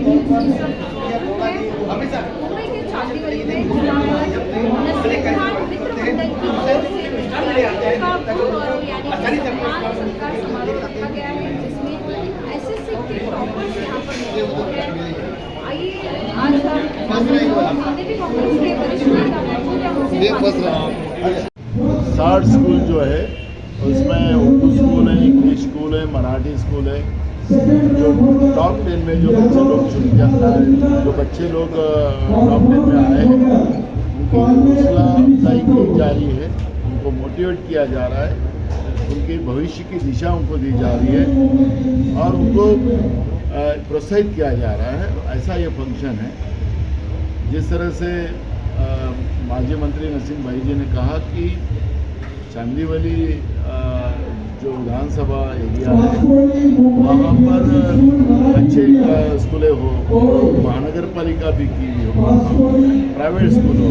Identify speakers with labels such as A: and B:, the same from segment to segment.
A: मुंबई के चांदीवली में नसीम खान मित्र मंडल की ओर से का गौरव यानी सम्मान सत्कार समारोह रखा गया है, जिसमें एसएससी के टॉपर्स यहाँ पर मौजूद हैं। आइए आज हम प्रदेश कांग्रेस के वरिष्ठ नेता मौजूद हैं, उनसे बात
B: 60 स्कूल जो है उसमें उर्दू स्कूल है, इंग्लिश स्कूल है, मराठी स्कूल है। जो टॉप 10 में जो बच्चे लोग टॉप 10 में आए हैं उनकी हौसला अफजाई की जा रही है, उनको मोटिवेट किया जा रहा है, उनके भविष्य की दिशा उनको दी जा रही है और उनको प्रोत्साहित किया जा रहा है। ऐसा ये फंक्शन है। जिस तरह से माजी मंत्री नसीम भाई जी ने कहा कि चांदीवली जो विधानसभा एरिया है वहाँ पर अच्छे स्कूलें हो, महानगर पालिका भी की हो, प्राइवेट स्कूल हो,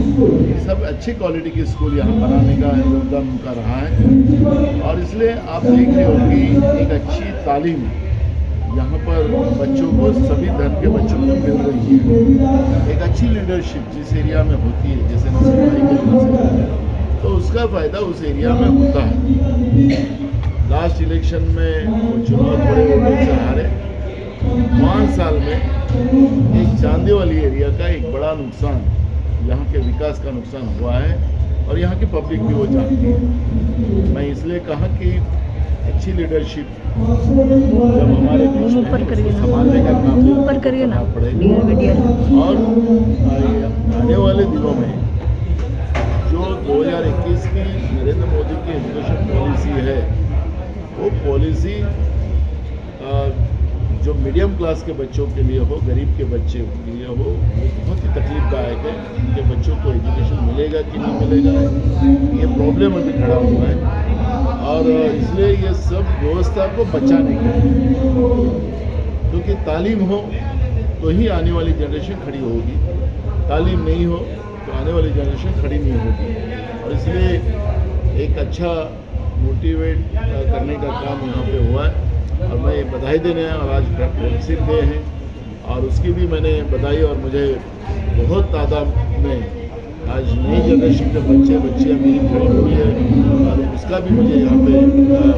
B: सब अच्छी क्वालिटी की स्कूल यहाँ बनाने का योगदान उनका रहा है। और इसलिए आप देख रहे हो कि एक अच्छी तालीम यहाँ पर बच्चों को, सभी धर्म के बच्चों को मिल रही है। एक अच्छी लीडरशिप जिस एरिया में होती है, जैसे नसीम भाई के वजह से, तो उसका फ़ायदा उस एरिया में होता है। लास्ट इलेक्शन में वो चुनाव थोड़े वोटों से हारे। 5 साल में एक चांदीवली एरिया का एक बड़ा नुकसान, यहाँ के विकास का नुकसान हुआ है और यहाँ की पब्लिक भी वो जानती है। मैं इसलिए कहा कि अच्छी लीडरशिप जब हमारे बीच में संभालने का काम करना पड़ेगा। और आने वाले दिनों में जो 2021 की नरेंद्र मोदी की एजुकेशन पॉलिसी है, वो पॉलिसी जो मीडियम क्लास के बच्चों के लिए हो, गरीब के बच्चे के लिए हो, वो बहुत ही तकलीफदायक है। उनके बच्चों को एजुकेशन मिलेगा कि नहीं मिलेगा, ये प्रॉब्लम अभी खड़ा हुआ है। और इसलिए ये सब व्यवस्था को बचाने के लिए, क्योंकि तालीम हो तो ही आने वाली जनरेशन खड़ी होगी, तालीम नहीं हो तो आने वाली जनरेशन खड़ी नहीं होगी। और इसलिए एक अच्छा मोटिवेट करने का काम यहाँ पे हुआ है और मैं बधाई देने आया। और आज फ्रेंडशिप डे है और उसकी भी मैंने बधाई, और मुझे बहुत तादाद में आज नई जनरेशन के बच्चियाँ मेरी खड़ी हुई है और उसका भी मुझे यहाँ पे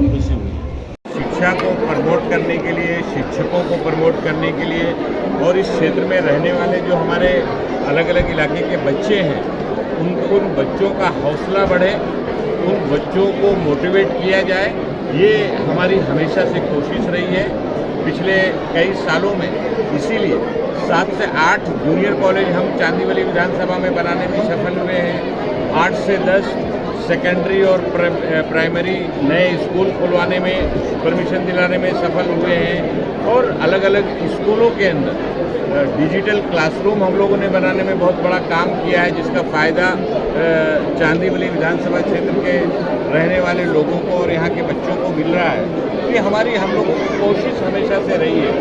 B: खुशी हुई।
C: शिक्षा को प्रमोट करने के लिए, शिक्षकों को प्रमोट करने के लिए और इस क्षेत्र में रहने वाले जो हमारे अलग अलग इलाके के बच्चे हैं, उन बच्चों का हौसला बढ़े, उन बच्चों को मोटिवेट किया जाए, ये हमारी हमेशा से कोशिश रही है पिछले कई सालों में। इसीलिए 7 से 8 जूनियर कॉलेज हम चांदीवली विधानसभा में बनाने में सफल हुए हैं। 8 से 10 सेकेंडरी और प्राइमरी नए स्कूल खुलवाने में, परमिशन दिलाने में सफल हुए हैं। और अलग अलग स्कूलों के अंदर डिजिटल क्लासरूम हम लोगों ने बनाने में बहुत बड़ा काम किया है, जिसका फ़ायदा चांदीवली विधानसभा क्षेत्र के रहने वाले लोगों को और यहाँ के बच्चों को मिल रहा है। ये हमारी हम लोगों की कोशिश हमेशा से रही है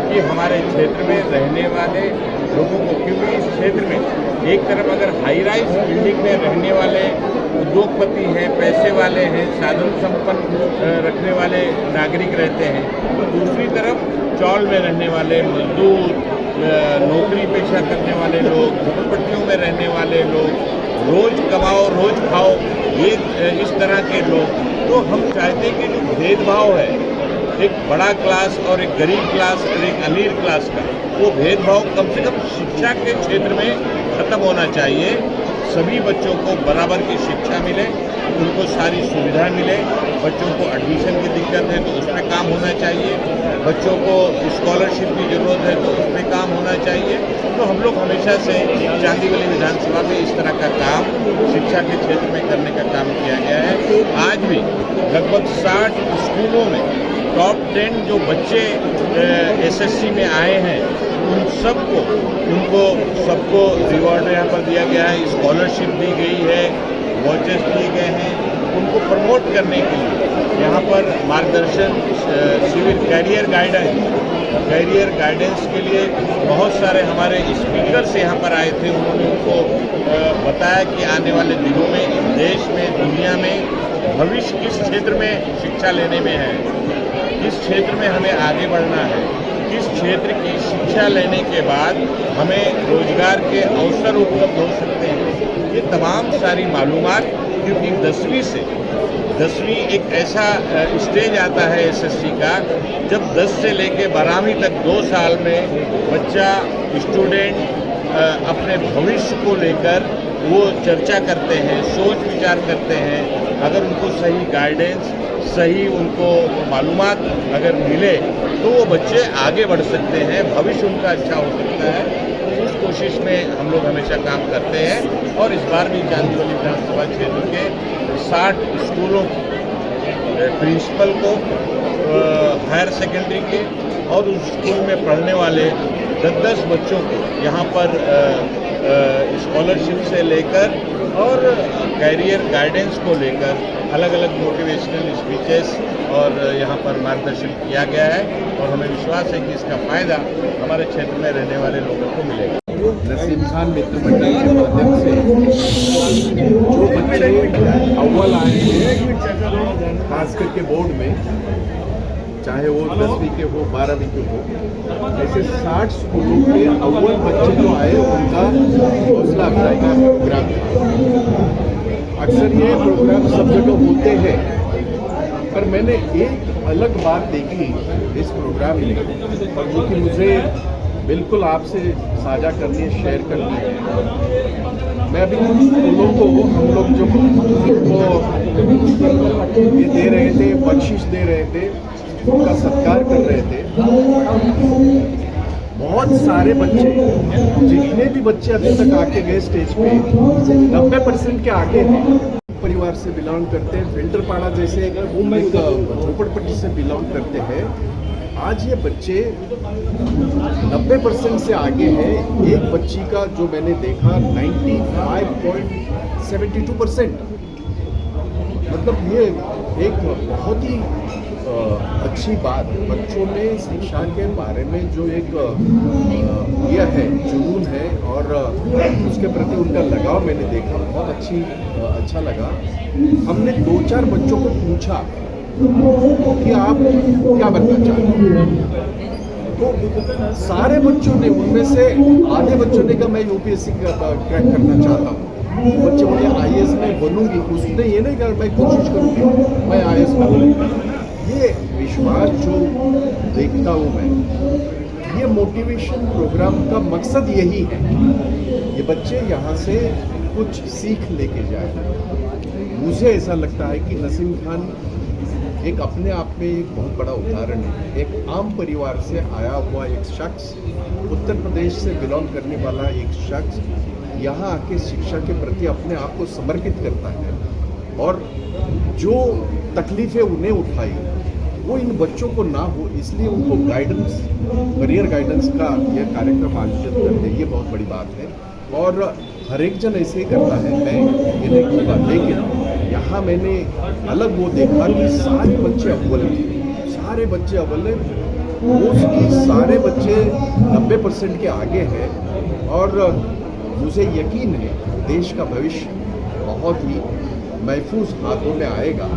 C: कि हमारे क्षेत्र में रहने वाले लोगों को, क्योंकि इस क्षेत्र में एक तरफ अगर हाई राइज बिल्डिंग में रहने वाले उद्योगपति हैं, पैसे वाले हैं, साधन संपन्न रखने वाले नागरिक रहते हैं, तो दूसरी तरफ चौल में रहने वाले मजदूर, नौकरी पेशा करने वाले लोग, झोपड़पट्टियों में रहने वाले लोग, रोज कमाओ रोज खाओ, ये इस तरह के लोग, तो हम चाहते हैं कि जो भेदभाव है एक बड़ा क्लास और एक गरीब क्लास और एक अमीर क्लास का, वो भेदभाव कम से कम शिक्षा के क्षेत्र में खत्म होना चाहिए। सभी बच्चों को बराबर की शिक्षा मिले, उनको सारी सुविधा मिले। बच्चों को एडमिशन की दिक्कत है तो उस पर काम होना चाहिए, बच्चों को स्कॉलरशिप की ज़रूरत है तो उस पर काम होना चाहिए। तो हम लोग हमेशा से चांदीवली विधानसभा में इस तरह का काम शिक्षा के क्षेत्र में करने का काम किया गया है। आज भी लगभग 60 स्कूलों में टॉप 10 जो बच्चे एसएससी में आए हैं, उन सबको रिवॉर्ड यहाँ पर दिया गया है, स्कॉलरशिप दी गई है, वॉचेस दिए गए हैं। उनको प्रमोट करने के लिए यहाँ पर मार्गदर्शन शिविर, कैरियर गाइडेंस के लिए बहुत सारे हमारे स्पीकर्स यहाँ पर आए थे। उन्होंने उनको बताया कि आने वाले दिनों में इस देश में, दुनिया में भविष्य किस क्षेत्र में शिक्षा लेने में है, किस क्षेत्र में हमें आगे बढ़ना है, जिस क्षेत्र की शिक्षा लेने के बाद हमें रोजगार के अवसर उपलब्ध हो सकते हैं। ये तमाम सारी मालूमात, क्योंकि 10वीं एक ऐसा स्टेज आता है एसएससी का, जब 10 से लेके 12वीं तक 2 साल में बच्चा स्टूडेंट अपने भविष्य को लेकर वो चर्चा करते हैं, सोच विचार करते हैं। अगर उनको सही गाइडेंस, सही उनको मालूमात अगर मिले तो वो बच्चे आगे बढ़ सकते हैं, भविष्य उनका अच्छा हो सकता है। तो उस कोशिश में हम लोग हमेशा काम करते हैं। और इस बार भी चांदीवली विधानसभा क्षेत्र के 60 स्कूलों प्रिंसिपल को, हायर सेकेंडरी के और उस स्कूल में पढ़ने वाले 10-10 बच्चों को यहाँ पर स्कॉलरशिप से लेकर और कैरियर गाइडेंस को लेकर अलग अलग मोटिवेशनल स्पीचेस और यहाँ पर मार्गदर्शन किया गया है। और हमें विश्वास है कि इसका फ़ायदा हमारे क्षेत्र में रहने वाले लोगों को मिलेगा।
D: नसीम खान मित्र मंडल के माध्यम से जो बच्चे अव्वल आए हैं, खास करके बोर्ड में, चाहे वो 10वीं के हो 12वीं के हो, ऐसे 60 स्कूलों के अव्वल बच्चे जो आए उनका हौसला अफजाई का प्रोग्राम था। अक्सर ये प्रोग्राम सब जगह होते हैं, पर मैंने एक अलग बात देखी इस प्रोग्राम में, जो कि मुझे बिल्कुल आपसे साझा करनी है, शेयर करनी है। मैं अभी कुछ स्कूलों को, हम लोग जो उनको ये दे रहे थे, बख्शिश दे रहे थे, उनका सत्कार कर रहे थे। बहुत सारे बच्चे, जितने भी बच्चे अभी तक आके गए स्टेज पे, 90% के आगे हैं, परिवार से बिलोंग करते हैं, फिल्टरपाड़ा जैसे एक झोपड़पट्टी से बिलोंग करते हैं। आज ये बच्चे 90% से आगे हैं। एक बच्ची का जो मैंने देखा 95.72%, मतलब ये एक बहुत ही अच्छी बात। बच्चों में शिक्षा के बारे में जो एक ये है, जुनून है और उसके प्रति उनका लगाव मैंने देखा, बहुत अच्छा लगा। हमने 2-4 बच्चों को पूछा कि आप क्या बनना चाहते हैं, तो सारे बच्चों ने, उनमें से आधे बच्चों ने कहा मैं यूपीएससी क्रैक करना चाहता हूँ। बच्चे बोले आईएएस में बनूंगी, उसने ये नहीं कहा मैं कोशिश करूँगी, मैं आईएएस बनूंगी। ये विश्वास जो देखता हूँ मैं, ये मोटिवेशन प्रोग्राम का मकसद यही है, ये बच्चे यहाँ से कुछ सीख लेके जाए। मुझे ऐसा लगता है कि नसीम खान एक अपने आप में एक बहुत बड़ा उदाहरण है। एक आम परिवार से आया हुआ एक शख्स, उत्तर प्रदेश से बिलोंग करने वाला एक शख्स, यहाँ आके शिक्षा के प्रति अपने आप को समर्पित करता है और जो तकलीफ़ें उन्हें उठाई वो इन बच्चों को ना हो, इसलिए उनको गाइडेंस, करियर गाइडेंस का यह कार्यक्रम आयोजित करते हैं। ये बहुत बड़ी बात है और हर एक जन ऐसे ही करता है, मैं ये नहीं कहूँगा। लेकिन यहाँ मैंने अलग वो देखा कि सारे बच्चे अव्वल हैं, सारे बच्चे अव्वल हैं, मोस्टली सारे बच्चे 90% के आगे हैं। और मुझे यकीन है देश का भविष्य बहुत ही महफूज हाथों में आएगा।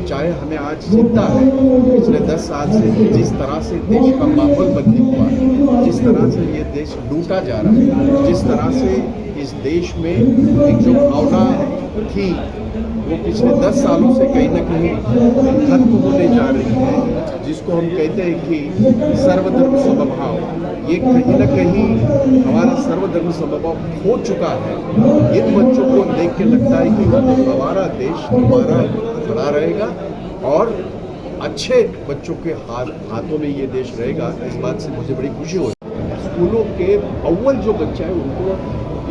D: चाहे हमें आज चिंता है पिछले 10 साल से जिस तरह से देश का माहौल बदली हुआ है, जिस तरह से ये देश लूटा जा रहा है, जिस तरह से इस देश में एक जो भावना थी वो पिछले 10 सालों से कहीं ना कहीं खत्म होने जा रही है, जिसको हम कहते हैं कि सर्वधर्म समभाव, ये कहीं ना कहीं हमारा सर्वधर्म समभाव हो चुका है। इन बच्चों को देख के लगता है कि हमारा देश दोबारा खड़ा रहेगा और अच्छे बच्चों के हाथों में ये देश रहेगा। इस बात से मुझे बड़ी खुशी होती है। स्कूलों के अव्वल जो बच्चा है उनको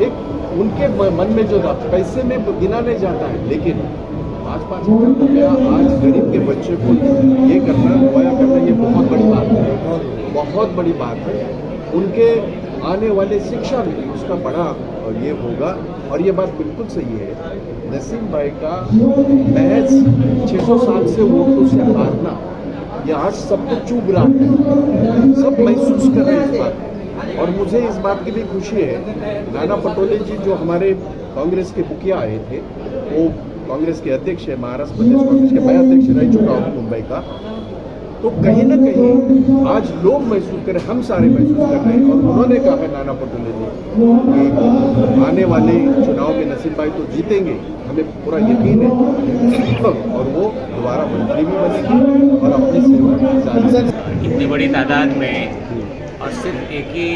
D: एक उनके मन में जो पैसे में गिना नहीं जाता है, लेकिन 5-5 हज़ार रुपया आज गरीब के बच्चे को ये करना, मुहैया करना, ये बहुत बड़ी बात है, बहुत बड़ी बात है। उनके आने वाले शिक्षा में उसका बड़ा ये होगा और ये बात बिल्कुल सही है। नसीम भाई का महज 607 से वोटों से हारना, ये आज सबको चुभ रहा है, सब महसूस कर रहे हैं इस बात। और मुझे इस बात की भी खुशी है, नाना पटोले जी जो हमारे कांग्रेस के मुखिया आए थे, वो कांग्रेस के अध्यक्ष है, महाराष्ट्र प्रदेश कांग्रेस के मैं अध्यक्ष रह चुका हूँ मुंबई का। तो कहीं ना कहीं आज लोग महसूस करें, हम सारे महसूस कर रहे हैं। और उन्होंने कहा है नाना पटोले जी कि आने वाले चुनाव में नसीम भाई तो जीतेंगे, हमें पूरा यकीन है, और वो दोबारा मंत्री भी बनेंगे और अपनी सेवा जारी।
E: इतनी बड़ी तादाद में और सिर्फ एक ही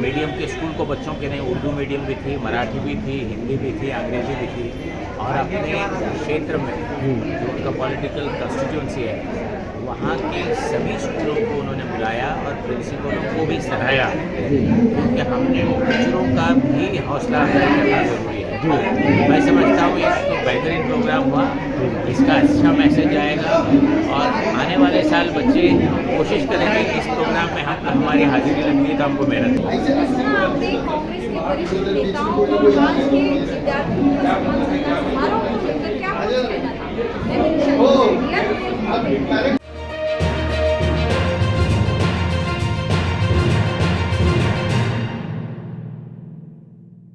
E: मीडियम के स्कूल को बच्चों के नहीं, उर्दू मीडियम भी थी, मराठी भी थी, हिंदी भी थी, अंग्रेजी भी थी, और अपने क्षेत्र में जो उनका पॉलिटिकल कंस्टिट्यूंसी है वहाँ के सभी स्कूलों को उन्होंने बुलाया और प्रिंसिपलों को भी सराहा, क्योंकि हमने टीचरों का भी हौसला अफजाई करना जरूरी है। मैं समझता हूँ एक तो बेहतरीन प्रोग्राम हुआ, इसका अच्छा मैसेज आएगा और आने वाले साल बच्चे कोशिश करेंगे कि इस प्रोग्राम में हम हमारी हाजिरी लगती है तो हमको मेहनत
A: जिस तरह आपने कांग्रेस के वरिष्ठ नेताओं और आज के विद्यार्थियों का सम्मान समारोह को लेकर क्या कुछ कहना था?